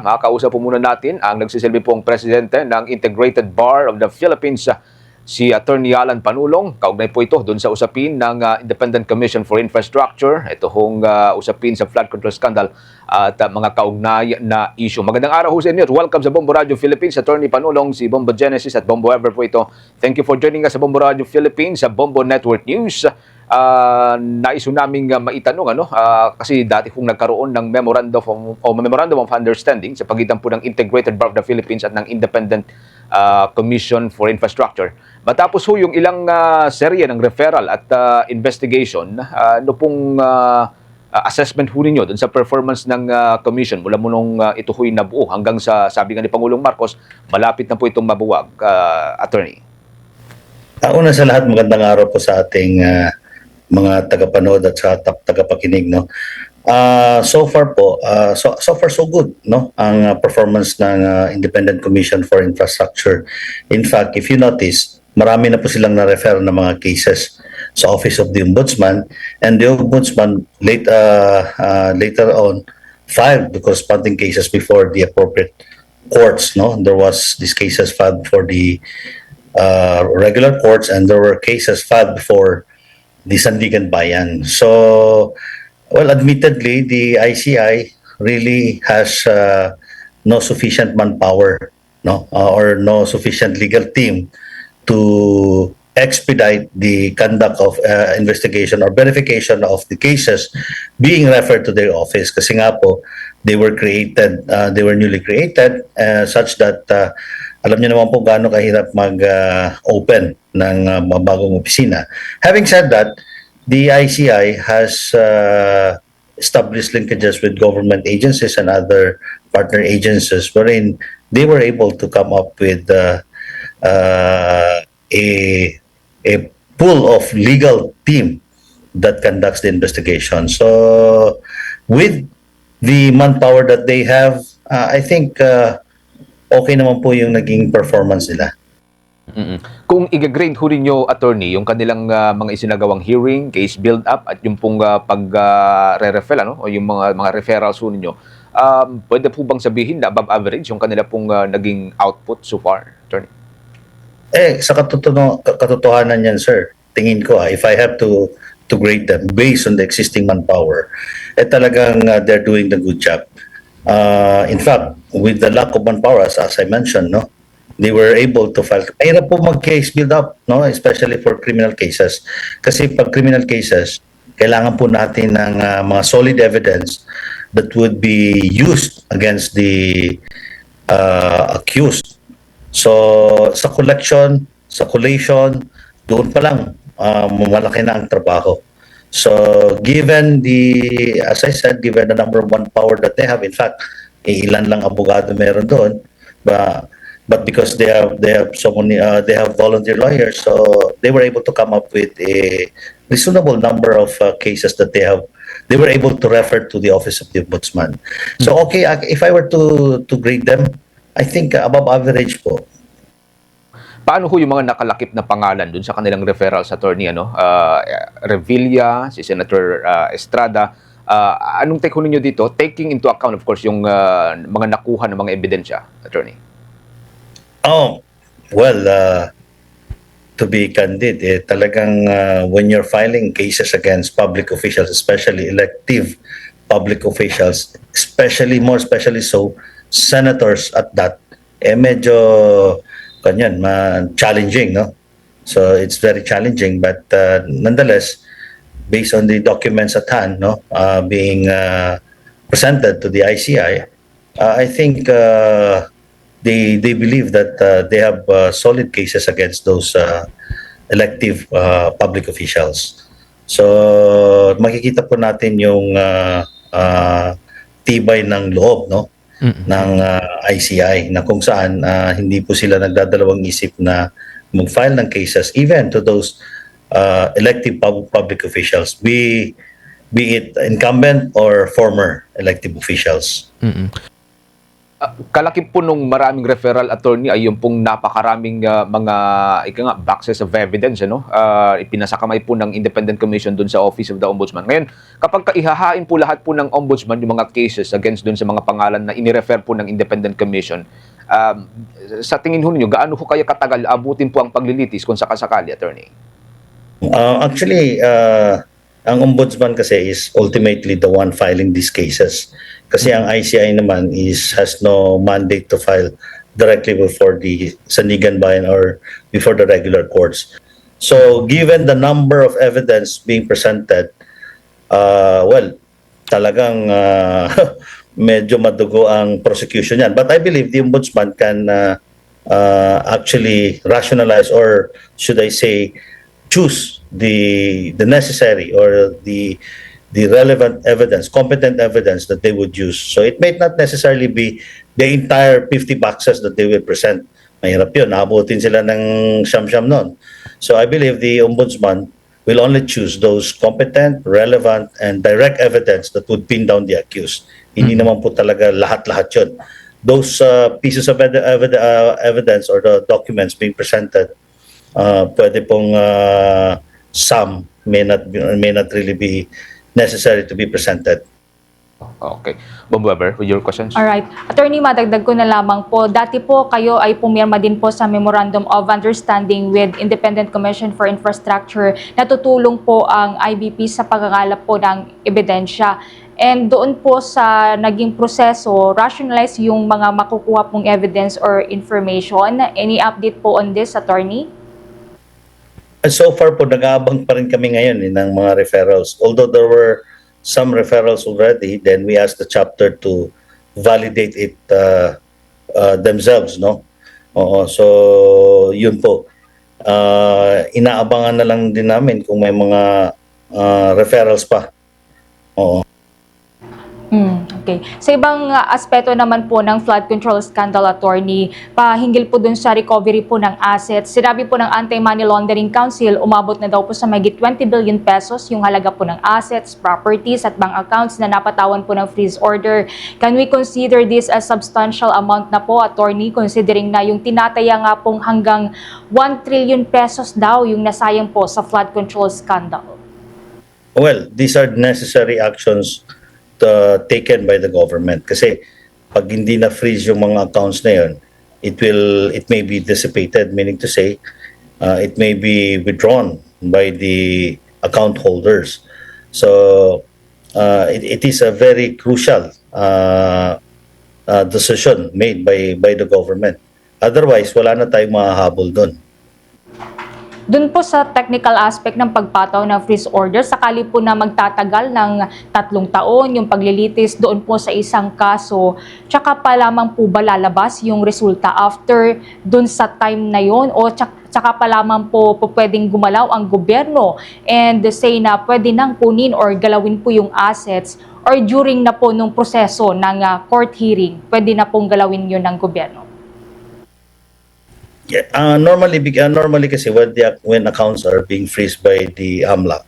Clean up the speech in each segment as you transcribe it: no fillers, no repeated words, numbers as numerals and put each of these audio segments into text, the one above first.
Makakausap po muna natin ang nagsisilbi pong presidente ng Integrated Bar of the Philippines, si Attorney Alan Panulong. Kaugnay po ito doon sa usapin ng Independent Commission for Infrastructure. Ito hong usapin sa flood control scandal at mga kaugnay na issue. Magandang araw ho sa inyo. Welcome sa Bombo Radio Philippines. Attorney Panulong, si Bombo Genesis at Bombo Ever po ito. Thank you for joining us sa Bombo Radio Philippines, sa Bombo Network News. Nais naming maitanong kasi dati kung nagkaroon ng memorandum of understanding sa pagitan po ng Integrated Bar of the Philippines at ng Independent Commission for Infrastructure. Matapos ho yung ilang serye ng referral at investigation, ano pong assessment ho ninyo dun sa performance ng commission mula mo nung ito ho'y nabuo hanggang sa sabi nga ni Pangulong Marcos, malapit na po itong mabuwag, Attorney? Una sa lahat, magandang araw po sa ating mga tagapanood at sa tagapakinig, no. So far po, so far so good, no, ang performance ng Independent Commission for Infrastructure. In fact, if you notice, marami na po silang na-refer na mga cases sa Office of the Ombudsman, and the Ombudsman later on filed the corresponding cases before the appropriate courts, no. There was these cases filed before the regular courts, and there were cases filed before the Sandigan Bayan. So, well, admittedly, the ICI really has no sufficient manpower, no, or no sufficient legal team to expedite the conduct of investigation or verification of the cases being referred to their office. Kasi nga po, they were newly created such that alam niyo naman po gaano kahirap mag-open ng bagong opisina. Having said that, the ICI has established linkages with government agencies and other partner agencies wherein they were able to come up with a pool of legal team that conducts the investigation. So, with the manpower that they have, I think okay naman po yung naging performance nila. Kung i-grade ho ninyo, Attorney, yung kanilang mga isinagawang hearing, case build-up at yung pong pag-re-refer, o yung mga referrals ho ninyo, pwede po bang sabihin na above average yung kanila pong naging output so far, Attorney? Sa katotohanan yan, sir, tingin ko, if I have to grade them based on the existing manpower, talagang they're doing the good job. In fact, with the lack of manpower, as I mentioned, no, they were able to file. Mahirap po mag-case build up, no, especially for criminal cases. Kasi pag criminal cases, kailangan po natin ng mga solid evidence that would be used against the accused. So, sa collection, sa collation, doon pa lang, malaki na ang trabaho. So, given as I said, given the number of manpower that they have, in fact, ilan lang abogado meron doon, but because they have so many, they have volunteer lawyers, so they were able to come up with a reasonable number of cases that they were able to refer to the Office of the Ombudsman. So, okay, if I were to grade them, I think above average po. Paano ho yung mga nakalakip na pangalan dun sa kanilang referrals, Attorney, Revilla, si Senator Estrada, anong take ho ninyo dito? Taking into account, of course, yung mga nakuha ng mga ebidensya, Attorney. Well, to be candid, talagang when you're filing cases against public officials, especially elective public officials, more especially so, senators at that, medyo challenging, no? So it's very challenging, but nonetheless, based on the documents at hand, no, being presented to the ICI, I think they believe that they have solid cases against those elective public officials. So makikita po natin yung tibay ng loob, no, ng ICI, na kung saan hindi po sila nagdadalawang isip na mag-file ng cases even to those elective public officials, be it incumbent or former elective officials. Kalaki po nung maraming referral attorney ay yung pong napakaraming mga boxes of evidence, ano? Ipinasakamay po ng Independent Commission dun sa Office of the Ombudsman. Ngayon, kapag ihahain po lahat po ng Ombudsman yung mga cases against dun sa mga pangalan na inirefer po ng Independent Commission, sa tingin ho ninyo, gaano ho kaya katagal abutin po ang paglilitis kung sakasakali, attorney? Actually, ang ombudsman kasi is ultimately the one filing these cases. Kasi ang ICI naman has no mandate to file directly before the Sandigan Bayan or before the regular courts. So, given the number of evidence being presented, well, talagang medyo madugo ang prosecution yan. But I believe the ombudsman can actually rationalize, or should I say, choose the necessary or the relevant evidence, competent evidence that they would use. So it may not necessarily be the entire 50 boxes that they will present. Mahirap yun, naabutin sila ng siyam-siyam nun. So I believe the ombudsman will only choose those competent, relevant, and direct evidence that would pin down the accused. Hindi naman po talaga lahat-lahat yun. Those pieces of evidence or the documents being presented, pwede pong some may not really be necessary to be presented. Okay. Bob Weber, with your questions? Alright. Attorney, madagdag ko na lamang po. Dati po kayo ay pumirma din po sa Memorandum of Understanding with Independent Commission for Infrastructure na tutulong po ang IBP sa pagkakalap po ng ebidensya. And doon po sa naging proseso, rationalize yung mga makukuha pong evidence or information. Any update po on this, attorney? So far po, nag-aabang pa rin kami ngayon ng mga referrals. Although there were some referrals already, then we asked the chapter to validate it themselves, no? Oo, so yun po. Inaabangan na lang din namin kung may mga referrals pa. Oo. Okay. Sa ibang aspeto naman po ng flood control scandal, attorney, pahinggil po dun sa recovery po ng assets. Sinabi po ng Anti-Money Laundering Council, umabot na daw po sa mahigit 20 billion pesos yung halaga po ng assets, properties at bank accounts na napatawan po ng freeze order. Can we consider this as substantial amount na po, attorney, considering na yung tinataya nga pong hanggang 1 trillion pesos daw yung nasayang po sa flood control scandal? Well, these are necessary actions taken by the government, kasi pag hindi na freeze yung mga accounts na yun, it may be dissipated, meaning to say it may be withdrawn by the account holders. So it is a very crucial decision made by the government. Otherwise, wala na tayong mahahabol doon. Doon po sa technical aspect ng pagpataw ng freeze order, sakali po na magtatagal ng 3 taon yung paglilitis doon po sa isang kaso, tsaka pa lamang po ba lalabas yung resulta after doon sa time na yon, o tsaka pa lamang po pwedeng gumalaw ang gobyerno and say na pwede nang kunin or galawin po yung assets, or during na po nung proseso ng court hearing, pwede na pong galawin yun ng gobyerno? Yeah, normally kasi when accounts are being freezed by the AMLAC,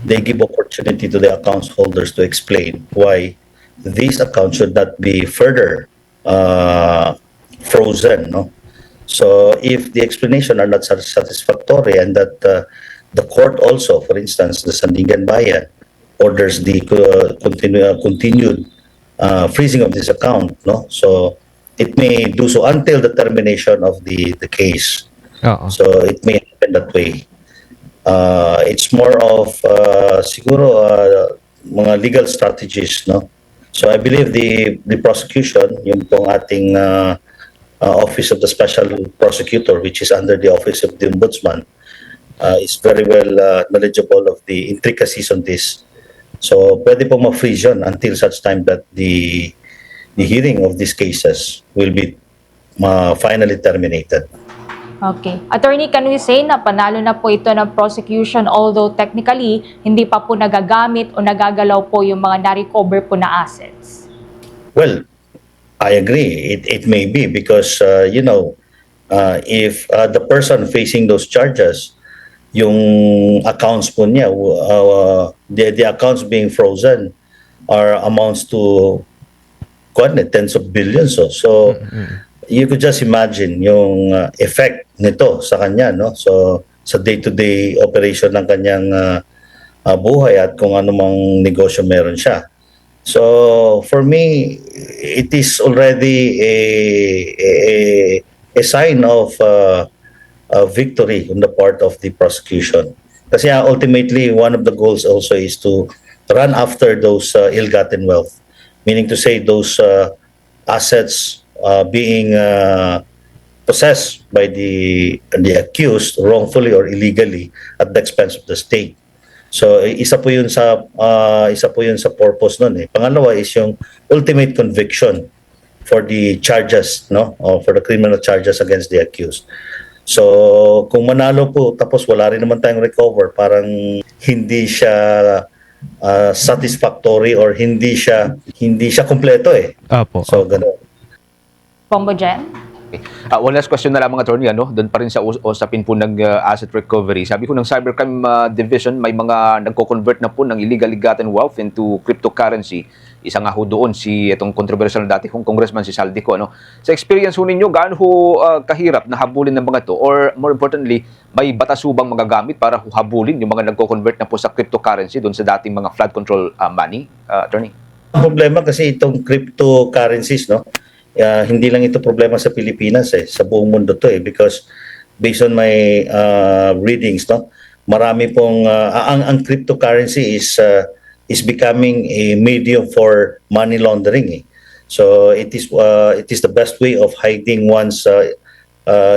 they give opportunity to the accounts holders to explain why these accounts should not be further frozen, no? So if the explanation are not satisfactory, and that the court also, for instance, the Sandigan Bayan orders the continued freezing of this account, no? So it may do so until the termination of the case. So it may happen that way. It's more of siguro mga legal strategies, no? So I believe the prosecution, yung pong ating Office of the Special Prosecutor, which is under the Office of the Ombudsman, is very well knowledgeable of the intricacies on this. So pwede pong ma-freeze yun until such time that the hearing of these cases will be finally terminated. Okay. Attorney, can we say na panalo na po ito ng prosecution, although technically hindi pa po nagagamit o nagagalaw po yung mga na-recover po na assets? Well, I agree. It may be because, if the person facing those charges, yung accounts po niya, the accounts being frozen are amounts to tens of billions. So you could just imagine yung effect nito sa kanya, no? So sa day-to-day operation ng kanyang buhay at kung ano mang negosyo meron siya. So for me, it is already a sign of victory on the part of the prosecution. Kasi ultimately, one of the goals also is to run after those ill-gotten wealth, meaning to say those assets being possessed by the accused wrongfully or illegally at the expense of the state. So isa po yun sa purpose nun eh. Pangalawa is yung ultimate conviction for the charges, no, or for the criminal charges against the accused. So kung manalo po tapos wala rin naman tayong recover, parang hindi siya satisfactory or hindi siya kumpleto eh. Apo. So ganun. Bombo Jen? One last question na lamang, attorney, doon pa rin sa usapin po ng asset recovery. Sabi ko ng Cybercrime Division, may mga nagko-convert na po ng illegal gotten wealth into cryptocurrency. Isa nga ho doon itong controversial na dati kong congressman si Saldico. Sa experience ho ninyo, gaano ho kahirap na habulin ng mga to? Or more importantly, may batas ho bang magagamit para ho habulin yung mga nagko-convert na po sa cryptocurrency doon sa dating mga flood control money, attorney? Ang problema kasi itong cryptocurrencies, no? Hindi lang ito problema sa Pilipinas eh, sa buong mundo to eh, because based on my readings, no, marami pong ang cryptocurrency is becoming a medium for money laundering eh. So it is the best way of hiding one's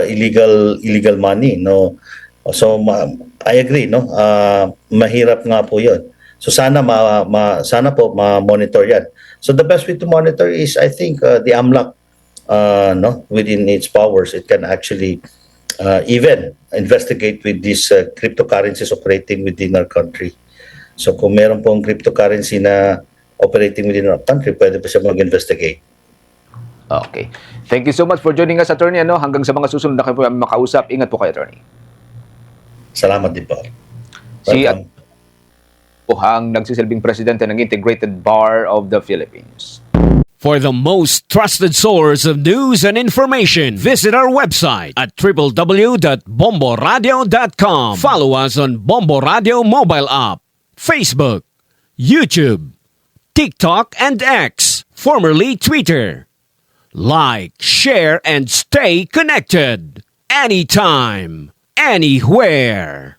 illegal money, no. So I agree, no. Mahirap nga po 'yon. So sana sana po ma-monitor 'yan. So the best way to monitor is, I think, the AMLAC, no, within its powers, it can actually even investigate with these cryptocurrencies operating within our country. So kung meron pong cryptocurrency na operating within our country, pwede pa siya mag-investigate. Okay. Thank you so much for joining us, attorney. Hanggang sa mga susunod na kayo po makausap, ingat po kayo, attorney. Salamat din po. Si Welcome. ang nagsisilbing presidente ng Integrated Bar of the Philippines. For the most trusted source of news and information, visit our website at www.bomboradio.com. Follow us on Bombo Radio mobile app, Facebook, YouTube, TikTok, and X, formerly Twitter. Like, share, and stay connected. Anytime, anywhere.